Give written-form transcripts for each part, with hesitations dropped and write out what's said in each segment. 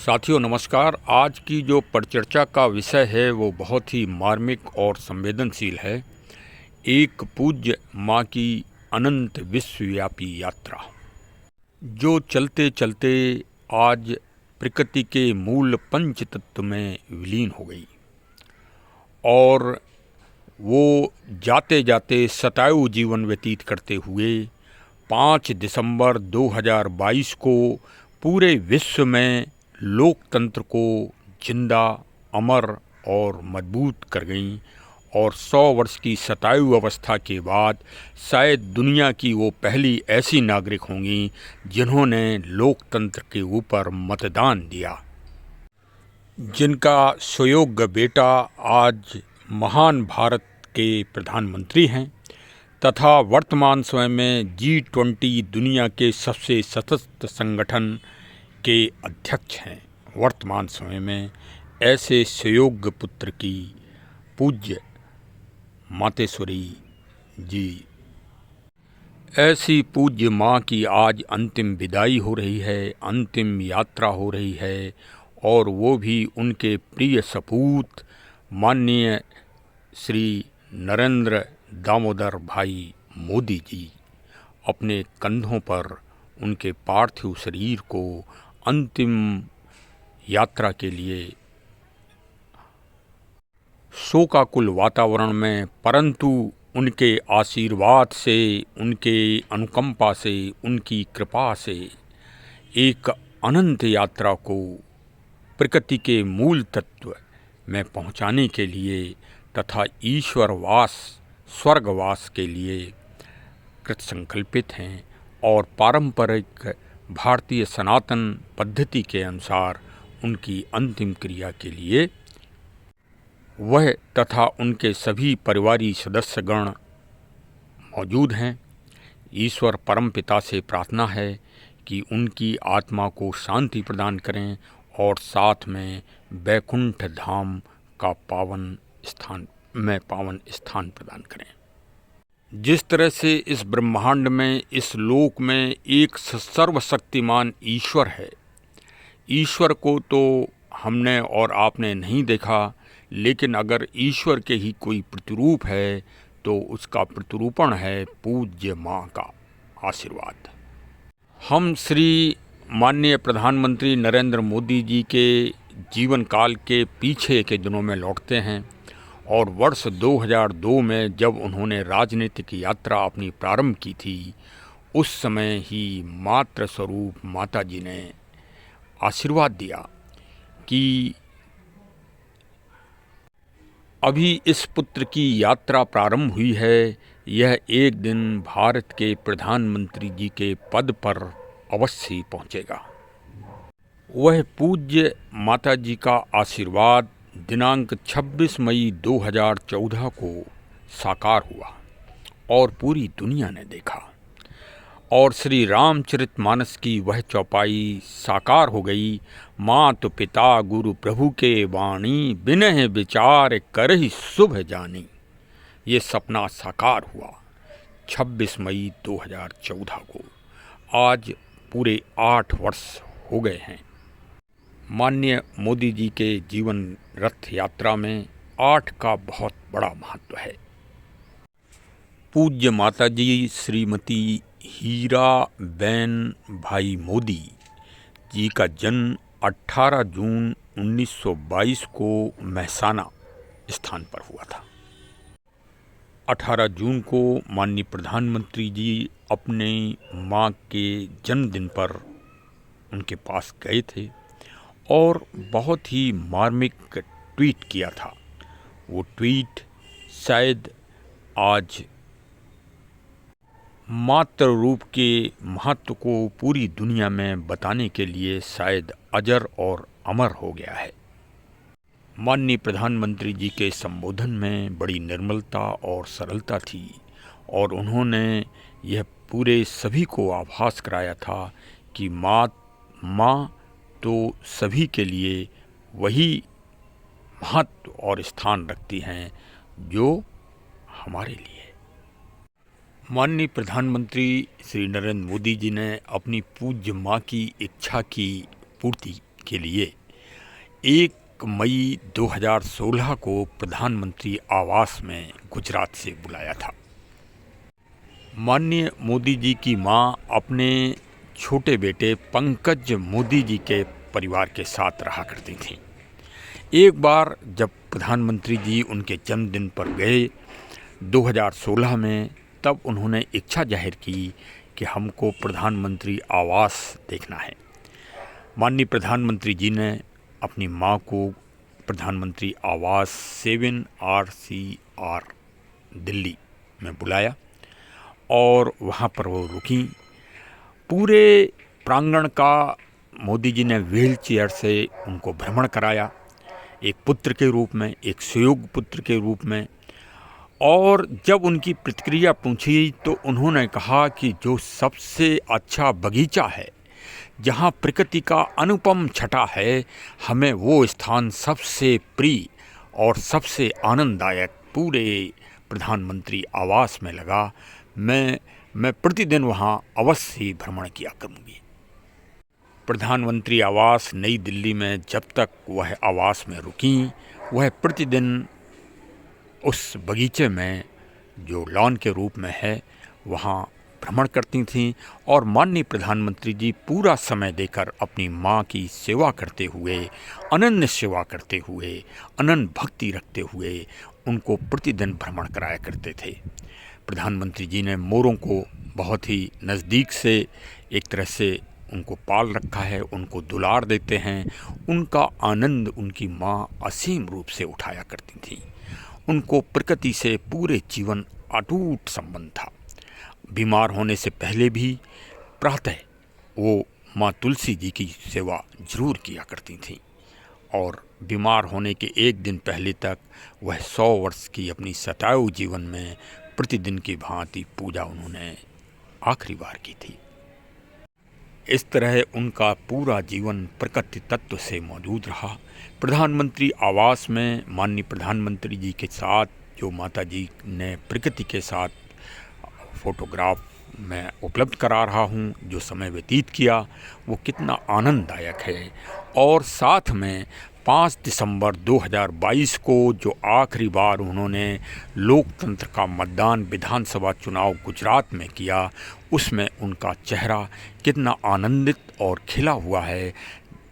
साथियों नमस्कार। आज की जो परिचर्चा का विषय है वो बहुत ही मार्मिक और संवेदनशील है। एक पूज्य माँ की अनंत विश्वव्यापी यात्रा, जो चलते चलते आज प्रकृति के मूल पंच तत्व में विलीन हो गई और वो जाते जाते शतायु जीवन व्यतीत करते हुए 5 दिसंबर 2022 को पूरे विश्व में लोकतंत्र को जिंदा, अमर और मजबूत कर गईं और 100 वर्ष की शतायु अवस्था के बाद शायद दुनिया की वो पहली ऐसी नागरिक होंगी जिन्होंने लोकतंत्र के ऊपर मतदान दिया, जिनका सुयोग्य बेटा आज महान भारत के प्रधानमंत्री हैं तथा वर्तमान समय में G20 दुनिया के सबसे सशक्त संगठन के अध्यक्ष हैं। वर्तमान समय में ऐसे सुयोग्य पुत्र की पूज्य मातेश्वरी जी, ऐसी पूज्य माँ की आज अंतिम विदाई हो रही है, अंतिम यात्रा हो रही है और वो भी उनके प्रिय सपूत माननीय श्री नरेंद्र दामोदर भाई मोदी जी अपने कंधों पर उनके पार्थिव शरीर को अंतिम यात्रा के लिए शोकाकुल वातावरण में, परंतु उनके आशीर्वाद से, उनके अनुकंपा से, उनकी कृपा से एक अनंत यात्रा को प्रकृति के मूल तत्व में पहुंचाने के लिए तथा ईश्वरवास, स्वर्गवास के लिए कृतसंकल्पित हैं और पारंपरिक भारतीय सनातन पद्धति के अनुसार उनकी अंतिम क्रिया के लिए वह तथा उनके सभी परिवारी सदस्यगण मौजूद हैं। ईश्वर परमपिता से प्रार्थना है कि उनकी आत्मा को शांति प्रदान करें और साथ में वैकुंठ धाम का पावन स्थान प्रदान करें। जिस तरह से इस ब्रह्मांड में, इस लोक में एक सर्वशक्तिमान ईश्वर है, ईश्वर को तो हमने और आपने नहीं देखा, लेकिन अगर ईश्वर के ही कोई प्रतिरूप है तो उसका प्रतिरूपण है पूज्य माँ का आशीर्वाद। हम श्री माननीय प्रधानमंत्री नरेंद्र मोदी जी के जीवन काल के पीछे के दिनों में लौटते हैं और वर्ष 2002 में जब उन्होंने राजनीतिक यात्रा अपनी प्रारंभ की थी, उस समय ही मातृ स्वरूप माता जी ने आशीर्वाद दिया कि अभी इस पुत्र की यात्रा प्रारंभ हुई है, यह एक दिन भारत के प्रधानमंत्री जी के पद पर अवश्य पहुंचेगा। वह पूज्य माता जी का आशीर्वाद दिनांक 26 मई 2014 को साकार हुआ और पूरी दुनिया ने देखा और श्री रामचरितमानस की वह चौपाई साकार हो गई। मातु पिता गुरु प्रभु के वाणी, बिनह विचार करहि शुभ जानी। ये सपना साकार हुआ 26 मई 2014 को। आज पूरे 8 वर्ष हो गए हैं। माननीय मोदी जी के जीवन रथ यात्रा में 8 का बहुत बड़ा महत्व है। पूज्य माता जी श्रीमती हीराबेन भाई मोदी जी का जन्म 18 जून 1922 को मेहसाना स्थान पर हुआ था। 18 जून को माननीय प्रधानमंत्री जी अपने माँ के जन्मदिन पर उनके पास गए थे और बहुत ही मार्मिक ट्वीट किया था। वो ट्वीट शायद आज मातृ रूप के महत्व को पूरी दुनिया में बताने के लिए शायद अजर और अमर हो गया है। माननीय प्रधानमंत्री जी के संबोधन में बड़ी निर्मलता और सरलता थी और उन्होंने यह पूरे सभी को आभास कराया था कि माँ तो सभी के लिए वही महत्व और स्थान रखती हैं जो हमारे लिए। माननीय प्रधानमंत्री श्री नरेंद्र मोदी जी ने अपनी पूज्य माँ की इच्छा की पूर्ति के लिए 1 मई 2016 को प्रधानमंत्री आवास में गुजरात से बुलाया था। माननीय मोदी जी की मां अपने छोटे बेटे पंकज मोदी जी के परिवार के साथ रहा करती थीं। एक बार जब प्रधानमंत्री जी उनके जन्मदिन पर गए 2016 में, तब उन्होंने इच्छा जाहिर की कि हमको प्रधानमंत्री आवास देखना है। माननीय प्रधानमंत्री जी ने अपनी मां को प्रधानमंत्री आवास 7RCR दिल्ली में बुलाया और वहाँ पर वो रुकी। पूरे प्रांगण का मोदी जी ने व्हील चेयर से उनको भ्रमण कराया, एक पुत्र के रूप में, एक सुयोग्य पुत्र के रूप में। और जब उनकी प्रतिक्रिया पूछी तो उन्होंने कहा कि जो सबसे अच्छा बगीचा है, जहाँ प्रकृति का अनुपम छटा है, हमें वो स्थान सबसे प्रिय और सबसे आनंददायक पूरे प्रधानमंत्री आवास में लगा। मैं प्रतिदिन वहाँ अवश्य ही भ्रमण किया करूँगी। प्रधानमंत्री आवास नई दिल्ली में जब तक वह आवास में रुकी, वह प्रतिदिन उस बगीचे में जो लॉन के रूप में है वहाँ भ्रमण करती थीं और माननीय प्रधानमंत्री जी पूरा समय देकर अपनी माँ की सेवा करते हुए, अनन्य सेवा करते हुए, अनन्य भक्ति रखते हुए उनको प्रतिदिन भ्रमण कराया करते थे। प्रधानमंत्री जी ने मोरों को बहुत ही नज़दीक से एक तरह से उनको पाल रखा है, उनको दुलार देते हैं। उनका आनंद उनकी माँ असीम रूप से उठाया करती थी। उनको प्रकृति से पूरे जीवन अटूट संबंध था। बीमार होने से पहले भी प्रातः वो माँ तुलसी जी की सेवा जरूर किया करती थी और बीमार होने के एक दिन पहले तक वह 100 वर्ष की अपनी शतायु जीवन में प्रतिदिन की भांति पूजा उन्होंने आखिरी बार की थी। इस तरह उनका पूरा जीवन प्रकृति तत्व से मौजूद रहा। प्रधानमंत्री आवास में माननीय प्रधानमंत्री जी के साथ जो माता जी ने प्रकृति के साथ फोटोग्राफ मैं उपलब्ध करा रहा हूँ, जो समय व्यतीत किया वो कितना आनंददायक है। और साथ में 5 दिसंबर 2022 को जो आखिरी बार उन्होंने लोकतंत्र का मतदान विधानसभा चुनाव गुजरात में किया, उसमें उनका चेहरा कितना आनंदित और खिला हुआ है,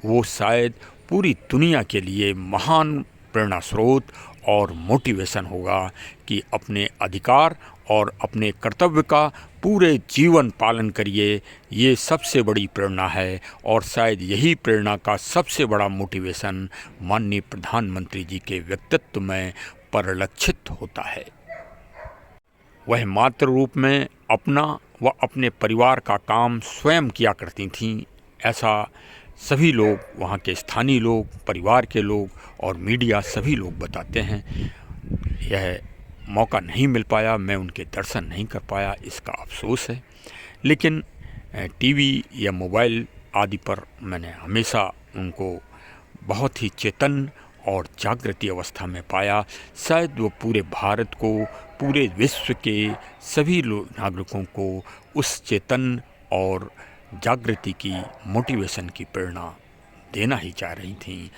वो शायद पूरी दुनिया के लिए महान प्रेरणा स्रोत और मोटिवेशन होगा कि अपने अधिकार और अपने कर्तव्य का पूरे जीवन पालन करिए। ये सबसे बड़ी प्रेरणा है और शायद यही प्रेरणा का सबसे बड़ा मोटिवेशन माननीय प्रधानमंत्री जी के व्यक्तित्व में परिलक्षित होता है। वह मातृ रूप में अपना व अपने परिवार का काम स्वयं किया करती थीं। ऐसा सभी लोग, वहाँ के स्थानीय लोग, परिवार के लोग और मीडिया सभी लोग बताते हैं। यह मौका नहीं मिल पाया, मैं उनके दर्शन नहीं कर पाया, इसका अफसोस है। लेकिन टीवी या मोबाइल आदि पर मैंने हमेशा उनको बहुत ही चेतन और जागृति अवस्था में पाया। शायद वो पूरे भारत को, पूरे विश्व के सभी नागरिकों को उस चेतन और जागृति की, मोटिवेशन की प्रेरणा देना ही चाह रही थीं।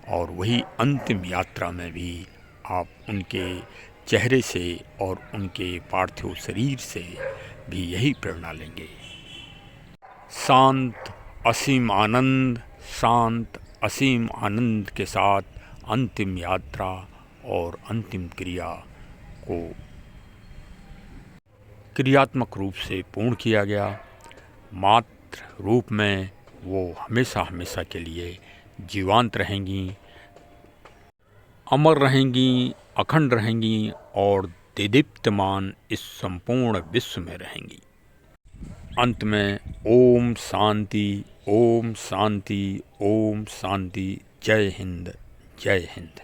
और वही अंतिम यात्रा में भी आप उनके चेहरे से और उनके पार्थिव शरीर से भी यही प्रेरणा लेंगे। शांत असीम आनंद, शांत असीम आनंद के साथ अंतिम यात्रा और अंतिम क्रिया को क्रियात्मक रूप से पूर्ण किया गया। मातृ रूप में वो हमेशा हमेशा के लिए जीवंत रहेंगी, अमर रहेंगी, अखंड रहेंगी और देदीप्यमान इस संपूर्ण विश्व में रहेंगी। अंत में ओम शांति, ओम शांति, ओम शांति। जय हिंद, जय हिंद।